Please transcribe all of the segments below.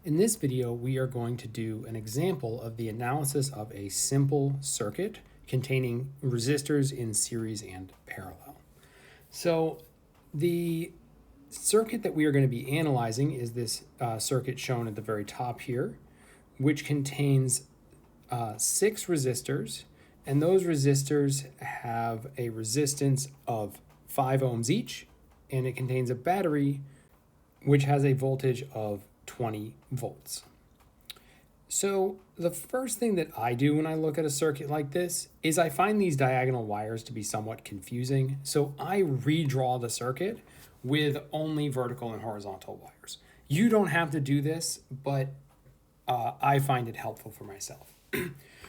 In this video, we are going to do an example of the analysis of a simple circuit containing resistors in series and parallel. So the circuit that we are going to be analyzing is this circuit shown at the very top here, which contains 6 resistors, and those resistors have a resistance of 5 ohms each, and it contains a battery which has a voltage of 20 volts. So the first thing that I do when I look at a circuit like this is I find these diagonal wires to be somewhat confusing. So I redraw the circuit with only vertical and horizontal wires. You don't have to do this, but I find it helpful for myself.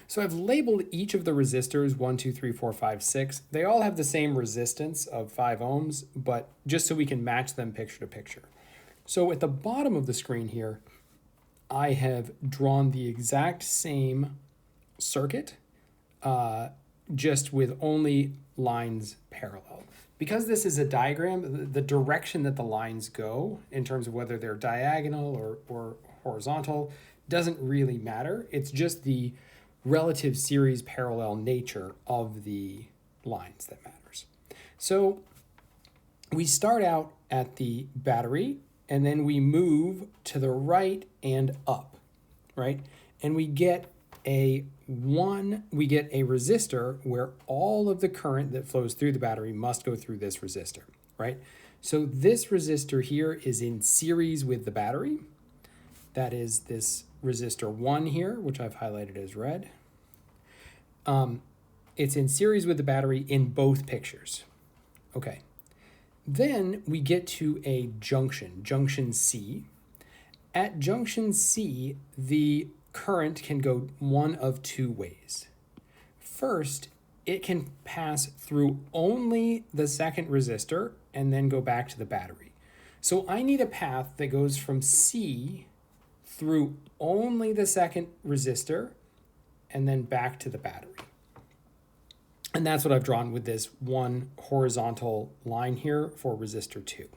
So I've labeled each of the resistors 1, 2, 3, 4, 5, 6. They all have the same resistance of 5 ohms, but just so we can match them picture to picture. So at the bottom of the screen here, I have drawn the exact same circuit, just with only lines parallel. Because this is a diagram, the direction that the lines go in terms of whether they're diagonal or horizontal doesn't really matter. It's just the relative series parallel nature of the lines that matters. So we start out at the battery, and then we move to the right and up, right? And we get a resistor where all of the current that flows through the battery must go through this resistor, right? So this resistor here is in series with the battery. That is this resistor 1 here, which I've highlighted as red. It's in series with the battery in both pictures. Okay. Then we get to a junction C. At junction C, the current can go one of 2 ways. First, it can pass through only the second resistor and then go back to the battery. So I need a path that goes from C through only the second resistor and then back to the battery. And that's what I've drawn with this one horizontal line here for resistor 2.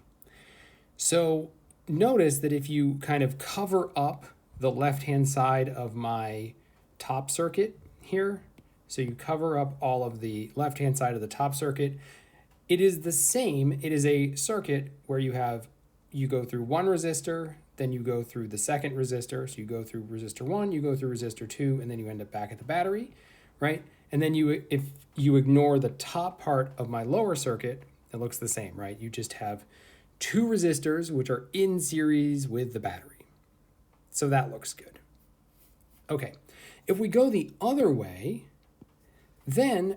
So notice that if you kind of cover up the left-hand side of my top circuit here, so you cover up all of the left-hand side of the top circuit, it is the same. It is a circuit where you go through one resistor, then you go through the second resistor. So you go through resistor 1, you go through resistor 2, and then you end up back at the battery, right? And then if you ignore the top part of my lower circuit, it looks the same, right? You just have 2 resistors which are in series with the battery. So that looks good. Okay, if we go the other way, then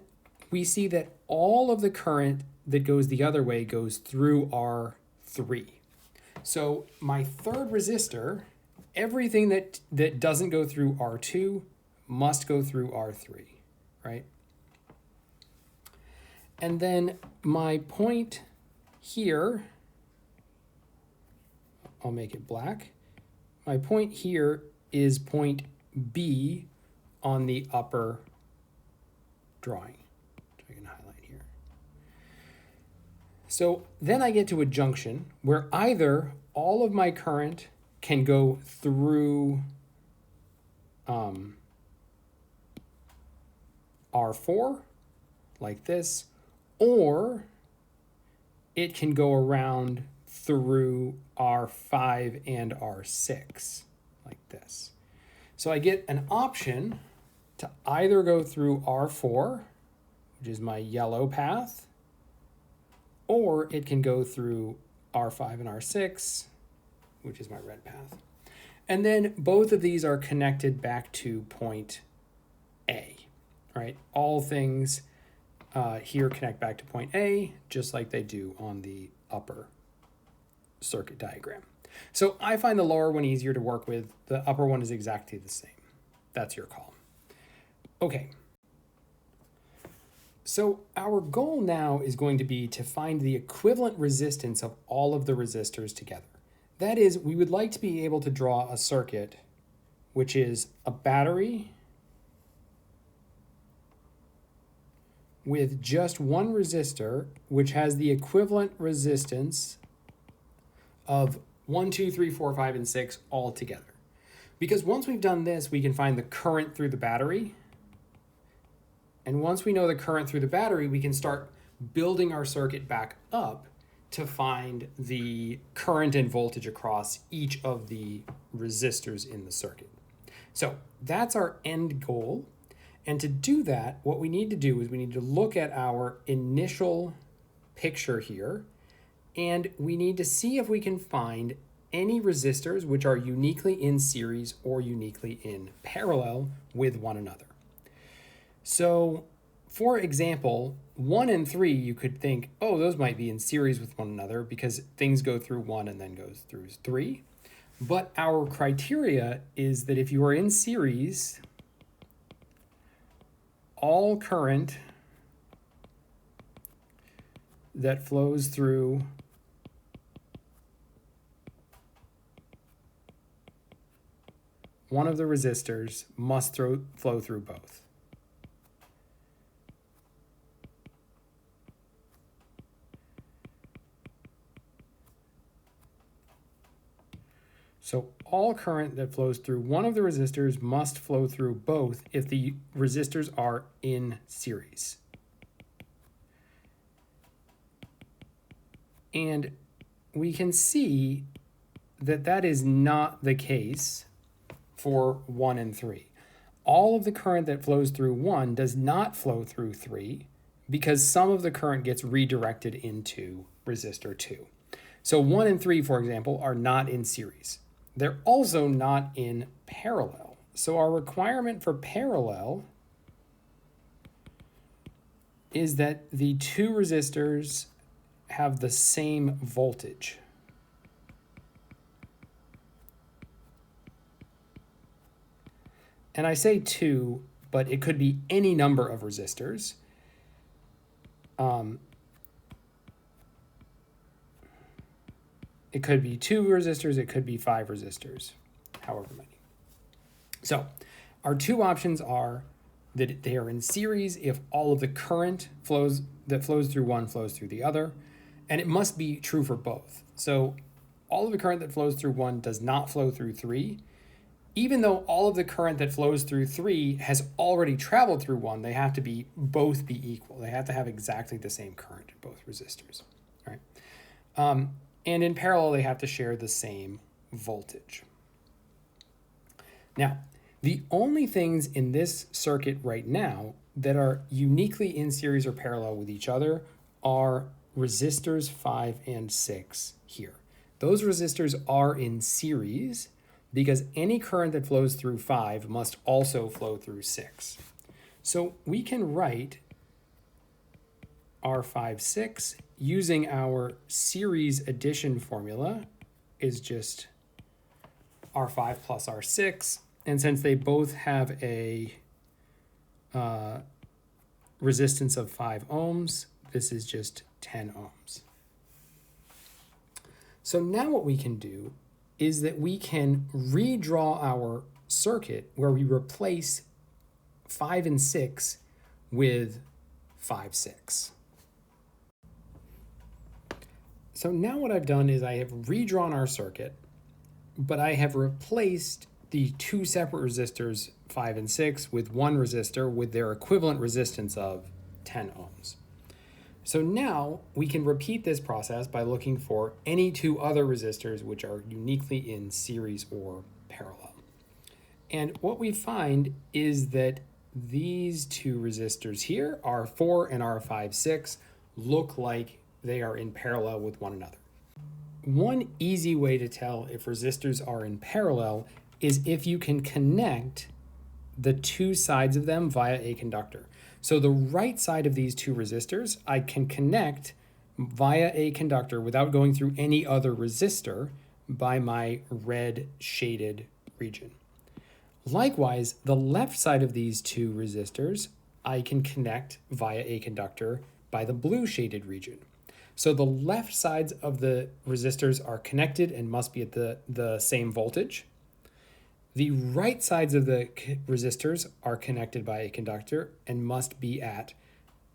we see that all of the current that goes the other way goes through R3. So my third resistor, everything that doesn't go through R2 must go through R3. Right? And then my point here, I'll make it black. My point here is point B on the upper drawing, which I can highlight here. So then I get to a junction where either all of my current can go through R4, like this, or it can go around through R5 and R6, like this. So I get an option to either go through R4, which is my yellow path, or it can go through R5 and R6, which is my red path. And then both of these are connected back to point A. Right? All things here connect back to point A, just like they do on the upper circuit diagram. So I find the lower one easier to work with. The upper one is exactly the same. That's your call. Okay. So our goal now is going to be to find the equivalent resistance of all of the resistors together. That is, we would like to be able to draw a circuit which is a battery with just one resistor, which has the equivalent resistance of 1, 2, 3, 4, 5, and 6 all together. Because once we've done this, we can find the current through the battery. And once we know the current through the battery, we can start building our circuit back up to find the current and voltage across each of the resistors in the circuit. So that's our end goal. And to do that, what we need to do is we need to look at our initial picture here, and we need to see if we can find any resistors which are uniquely in series or uniquely in parallel with one another. So, for example, 1 and 3, you could think, oh, those might be in series with one another because things go through 1 and then goes through 3. But our criteria is that if you are in series, all current that flows through one of the resistors must flow through both. So all current that flows through one of the resistors must flow through both if the resistors are in series. And we can see that that is not the case for 1 and 3. All of the current that flows through 1 does not flow through 3 because some of the current gets redirected into resistor 2. So 1 and 3, for example, are not in series. They're also not in parallel. So our requirement for parallel is that the two resistors have the same voltage. And I say 2, but it could be any number of resistors. It could be 2 resistors, it could be 5 resistors, however many. So our two options are that they are in series if all of the current that flows through one flows through the other, and it must be true for both. So all of the current that flows through 1 does not flow through 3. Even though all of the current that flows through 3 has already traveled through 1, they have to both be equal. They have to have exactly the same current in both resistors. All right? And in parallel, they have to share the same voltage. Now, the only things in this circuit right now that are uniquely in series or parallel with each other are resistors 5 and 6 here. Those resistors are in series because any current that flows through 5 must also flow through 6. So we can write R5, 6 using our series addition formula is just R5 plus R6. And since they both have a resistance of 5 ohms, this is just 10 ohms. So now what we can do is that we can redraw our circuit where we replace 5 and 6 with 5, 6. So now what I've done is I have redrawn our circuit, but I have replaced the two separate resistors, 5 and 6, with one resistor with their equivalent resistance of 10 ohms. So now we can repeat this process by looking for any two other resistors which are uniquely in series or parallel. And what we find is that these two resistors here, R4 and R5, 6, look like they are in parallel with one another. One easy way to tell if resistors are in parallel is if you can connect the two sides of them via a conductor. So the right side of these two resistors, I can connect via a conductor without going through any other resistor by my red shaded region. Likewise, the left side of these two resistors, I can connect via a conductor by the blue shaded region. So the left sides of the resistors are connected and must be at the same voltage. The right sides of the resistors are connected by a conductor and must be at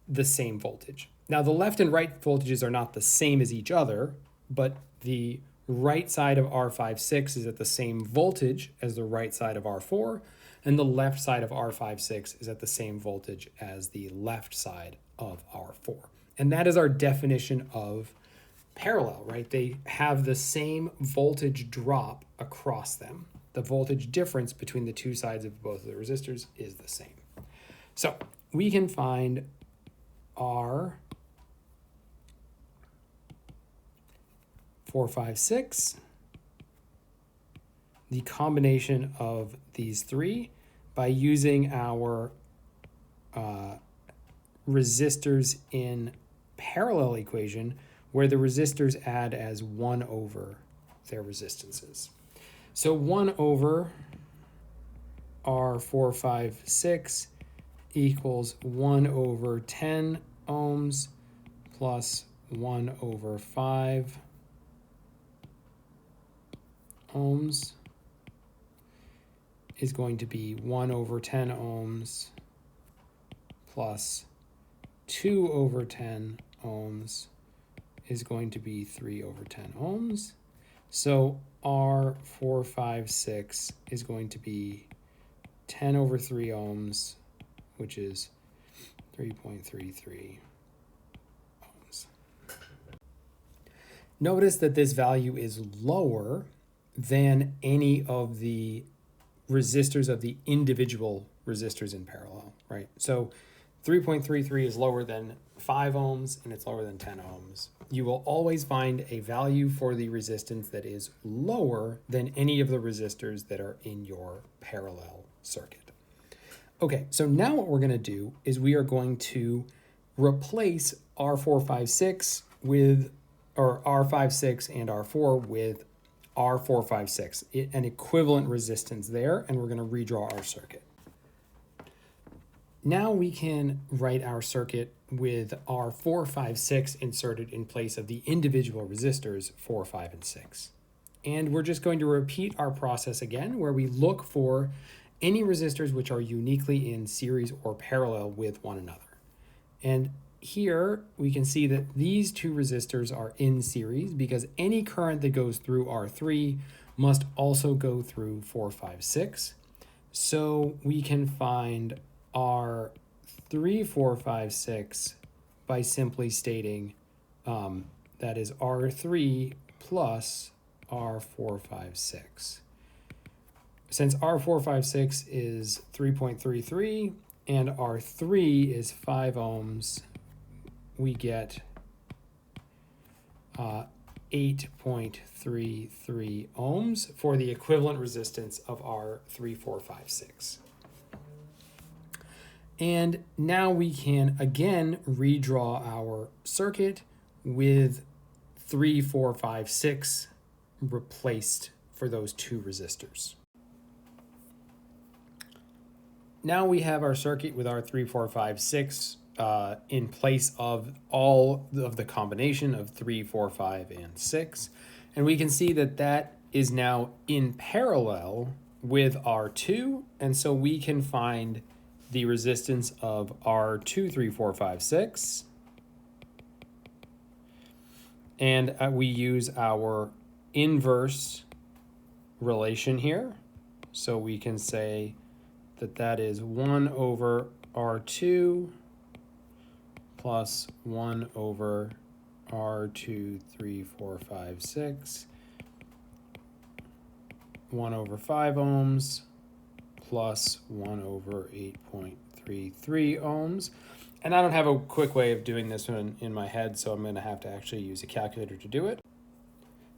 the same voltage. Now, the left and right voltages are not the same as each other, but the right side of R56 is at the same voltage as the right side of R4, and the left side of R56 is at the same voltage as the left side of R4. And that is our definition of parallel, right? They have the same voltage drop across them. The voltage difference between the two sides of both of the resistors is the same. So we can find R 4, 5, 6, the combination of these three by using our resistors in parallel equation, where the resistors add as 1 over their resistances. So 1 over R4, 5, 6 equals 1 over 10 ohms plus 1 over 5 ohms is going to be 1 over 10 ohms plus 2 over 10 ohms is going to be 3 over 10 ohms. So R456 is going to be 10 over 3 ohms, which is 3.33 ohms. Notice that this value is lower than any of the resistors of the individual resistors in parallel, right? So 3.33 is lower than 5 ohms and it's lower than 10 ohms. You will always find a value for the resistance that is lower than any of the resistors that are in your parallel circuit. Okay, so now what we're going to do is we are going to replace R456 with, or R56 and R4 with R456, an equivalent resistance there, and we're going to redraw our circuit. Now we can write our circuit with R456 inserted in place of the individual resistors 4, 5, and 6. And we're just going to repeat our process again, where we look for any resistors which are uniquely in series or parallel with one another. And here we can see that these two resistors are in series because any current that goes through R3 must also go through 4, 5, 6. So we can find R3, 4, 5, 6 by simply stating that is R3 plus R4, 5, 6. Since R4, 5, 6 is 3.33 and R3 is 5 ohms, we get 8.33 ohms for the equivalent resistance of R3, 4, 5, 6. And now we can again redraw our circuit with 3, 4, 5, 6 replaced for those two resistors. Now we have our circuit with our 3, 4, 5, 6 in place of all of the combination of 3, 4, 5, and 6. And we can see that that is now in parallel with R2. And so we can find the resistance of R2, 3, 4, 5, 6. And we use our inverse relation here. So we can say that that is 1 over R2 plus 1 over R2, 3, 4, 5, 6, 1 over 5 ohms plus 1 over 8.33 ohms. And I don't have a quick way of doing this one in my head, so I'm going to have to actually use a calculator to do it.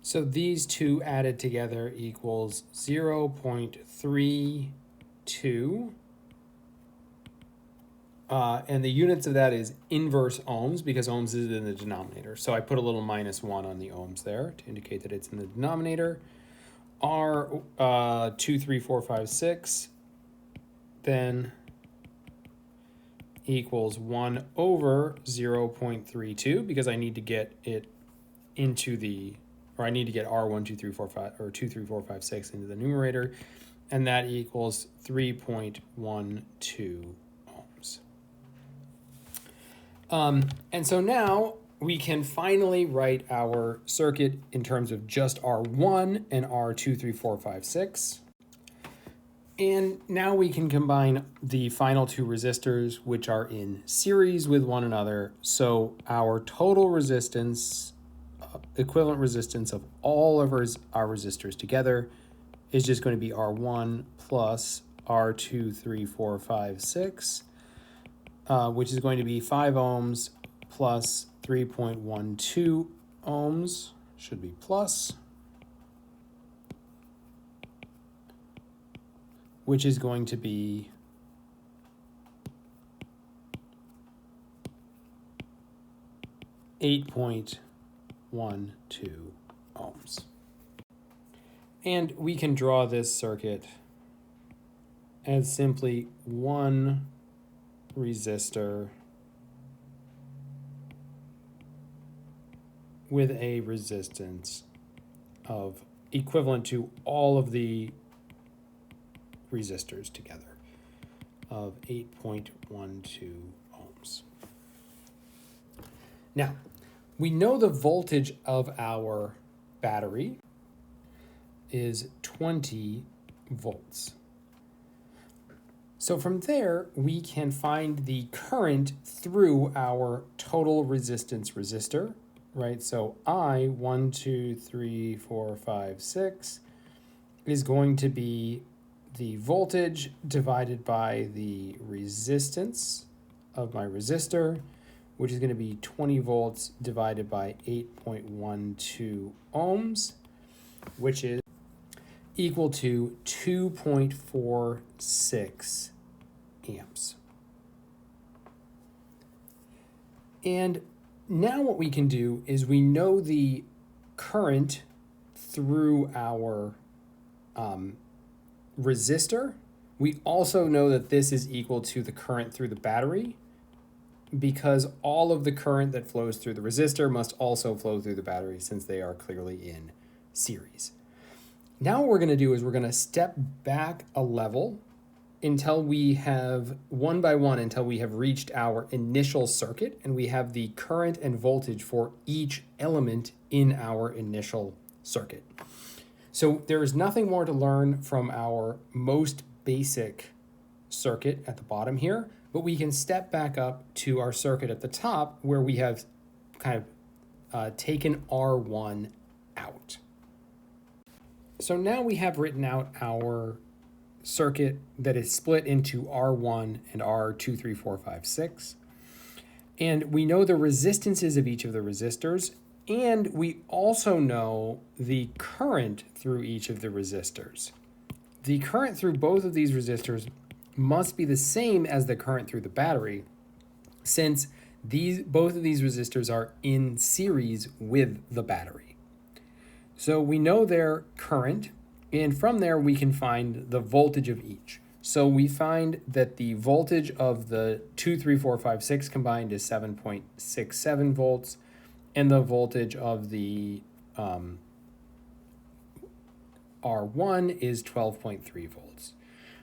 So these two added together equals 0.32. And the units of that is inverse ohms because ohms is in the denominator. So I put a little -1 on the ohms there to indicate that it's in the denominator. R 2, 3, 4, 5, 6 then equals 1 over 0.32 because I need to get it into the, or I need to get R 1, 2, 3, 4, 5, or 2, 3, 4, 5, 6 into the numerator, and that equals 3.12 ohms. And so now we can finally write our circuit in terms of just R1 and R2, 3, 4, 5, 6. And now we can combine the final two resistors, which are in series with one another. So our total resistance, equivalent resistance of all of our resistors together is just going to be R1 plus R2, 3, 4, 5, 6, which is going to be 5 ohms plus 3.12 ohms, should be plus, which is going to be 8.12 ohms. And we can draw this circuit as simply one resistor with a resistance of equivalent to all of the resistors together of 8.12 ohms. Now, we know the voltage of our battery is 20 volts. So from there, we can find the current through our total resistance resistor, right? So I, 1, 2, 3, 4, 5, 6, is going to be the voltage divided by the resistance of my resistor, which is going to be 20 volts divided by 8.12 ohms, which is equal to 2.46 amps. And now what we can do is we know the current through our resistor. We also know that this is equal to the current through the battery, because all of the current that flows through the resistor must also flow through the battery, since they are clearly in series. Now what we're going to do is we're going to step back a level until we have, one by one, until we have reached our initial circuit and we have the current and voltage for each element in our initial circuit. So there is nothing more to learn from our most basic circuit at the bottom here, but we can step back up to our circuit at the top where we have kind of taken R1 out. So now we have written out our circuit that is split into R1 and R2, 3, 4, 5, 6. And we know the resistances of each of the resistors, and we also know the current through each of the resistors. The current through both of these resistors must be the same as the current through the battery, since both of these resistors are in series with the battery. So we know their current, and from there we can find the voltage of each. So we find that the voltage of the 2, 3, 4, 5, 6 combined is 7.67 volts, and the voltage of the R1 is 12.3 volts.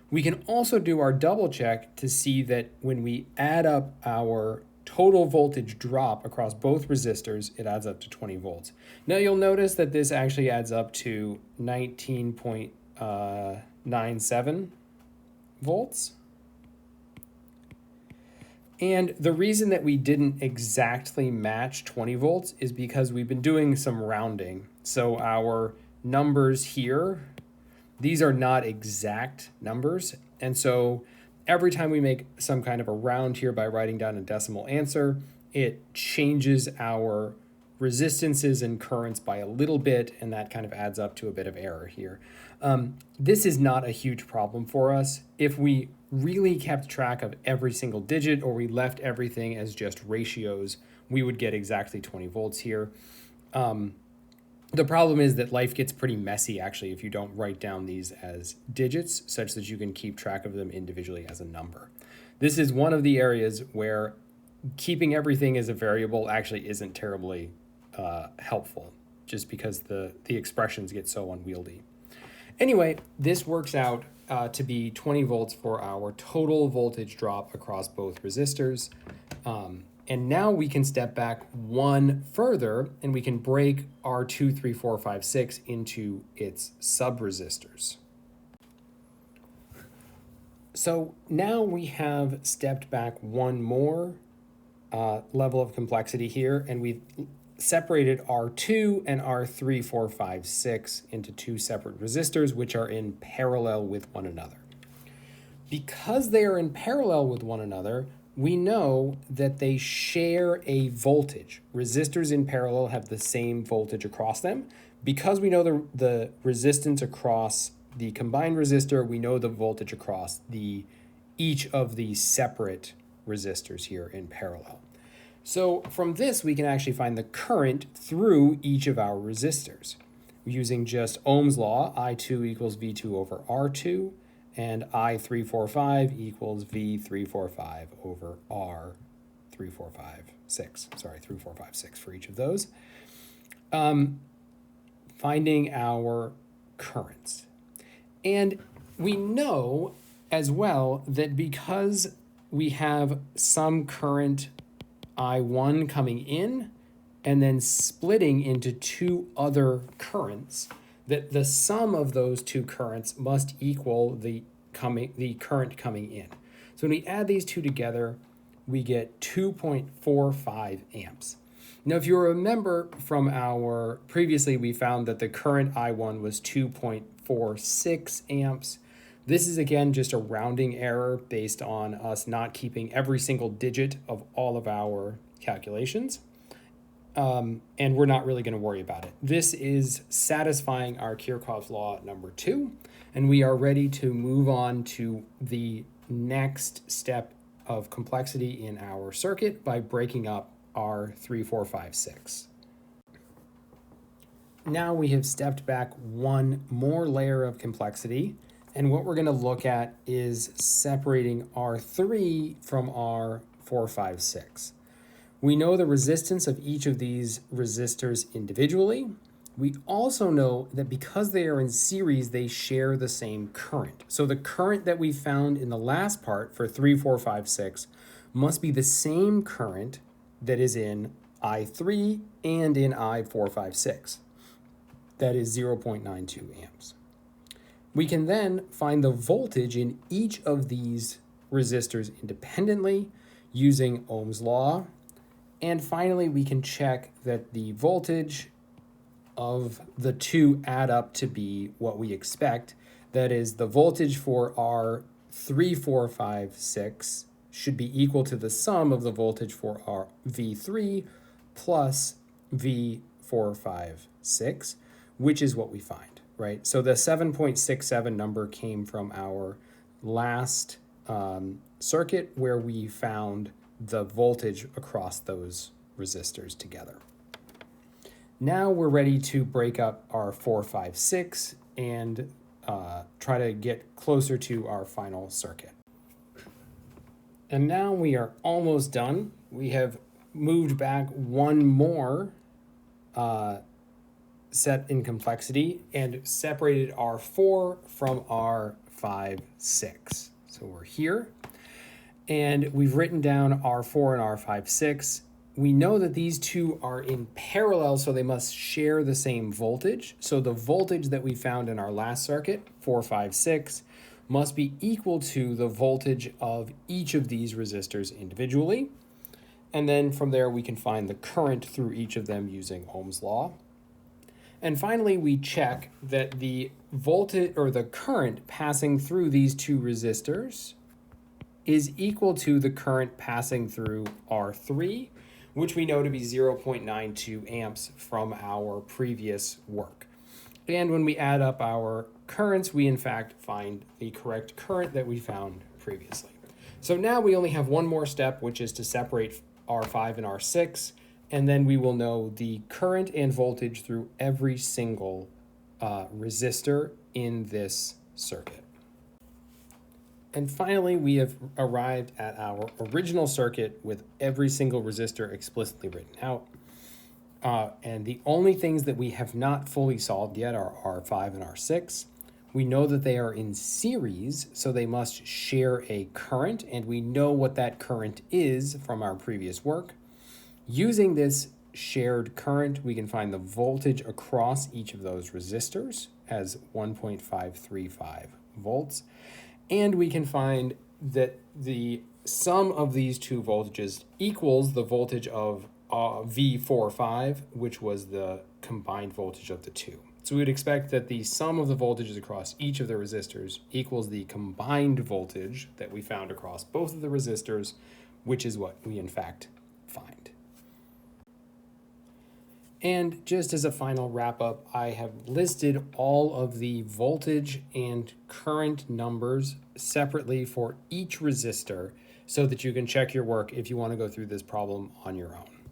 We can also do our double check to see that when we add up our total voltage drop across both resistors, it adds up to 20 volts. Now you'll notice that this actually adds up to 19.97 volts. And the reason that we didn't exactly match 20 volts is because we've been doing some rounding. So our numbers here, these are not exact numbers. And so every time we make some kind of a round here by writing down a decimal answer, it changes our resistances and currents by a little bit, and that kind of adds up to a bit of error here. This is not a huge problem for us. If we really kept track of every single digit, or we left everything as just ratios, we would get exactly 20 volts here. The problem is that life gets pretty messy, actually, if you don't write down these as digits, such that you can keep track of them individually as a number. This is one of the areas where keeping everything as a variable actually isn't terribly helpful, just because the expressions get so unwieldy. Anyway, this works out to be 20 volts for our total voltage drop across both resistors. And now we can step back one further and we can break our 2, 3, 4, 5, 6 into its sub-resistors. So now we have stepped back one more level of complexity here, and we've separated R2 and R3, 4, 5, 6 into two separate resistors, which are in parallel with one another. Because they are in parallel with one another, we know that they share a voltage. Resistors in parallel have the same voltage across them. Because we know the resistance across the combined resistor, we know the voltage across each of the separate resistors here in parallel. So from this, we can actually find the current through each of our resistors. Using just Ohm's law, I2 equals V2 over R2, and I345 equals V345 over R3456. Sorry, 3456 for each of those. Finding our currents. And we know as well that because we have some current I1 coming in and then splitting into two other currents, that the sum of those two currents must equal the current coming in. So when we add these two together, we get 2.45 amps. Now, if you remember from our previously, we found that the current I1 was 2.46 amps. This is again just a rounding error based on us not keeping every single digit of all of our calculations. And we're not really going to worry about it. This is satisfying our Kirchhoff's law number 2, and we are ready to move on to the next step of complexity in our circuit by breaking up our 3, 4, 5, 6. Now we have stepped back one more layer of complexity, and what we're going to look at is separating R3 from R4, 5, 6. We know the resistance of each of these resistors individually. We also know that because they are in series, they share the same current. So the current that we found in the last part for 3, 4, 5, 6 must be the same current that is in I3 and in I4, 5, 6. That is 0.92 amps. We can then find the voltage in each of these resistors independently using Ohm's law. And finally, we can check that the voltage of the two add up to be what we expect. That is, the voltage for our 3, 4, 5, 6 should be equal to the sum of the voltage for our V3 plus V4, 5, 6, which is what we find, right? So the 7.67 number came from our last circuit where we found the voltage across those resistors together. Now we're ready to break up our 4, 5, 6 and try to get closer to our final circuit. And now we are almost done. We have moved back one more set in complexity and separated our 4 from our 5, 6. So we're here. And we've written down R4 and R5, 6. We know that these two are in parallel, so they must share the same voltage. So the voltage that we found in our last circuit, 4, 5, 6, must be equal to the voltage of each of these resistors individually. And then from there, we can find the current through each of them using Ohm's law. And finally, we check that the voltage or the current passing through these two resistors is equal to the current passing through R3, which we know to be 0.92 amps from our previous work. And when we add up our currents, we in fact find the correct current that we found previously. So now we only have one more step, which is to separate R5 and R6, and then we will know the current and voltage through every single resistor in this circuit. And finally, we have arrived at our original circuit with every single resistor explicitly written out. And the only things that we have not fully solved yet are R5 and R6. We know that they are in series, so they must share a current, and we know what that current is from our previous work. Using this shared current, we can find the voltage across each of those resistors as 1.535 volts. And we can find that the sum of these two voltages equals the voltage of V45, which was the combined voltage of the two. So we would expect that the sum of the voltages across each of the resistors equals the combined voltage that we found across both of the resistors, which is what we in fact find. And just as a final wrap up, I have listed all of the voltage and current numbers separately for each resistor so that you can check your work if you want to go through this problem on your own.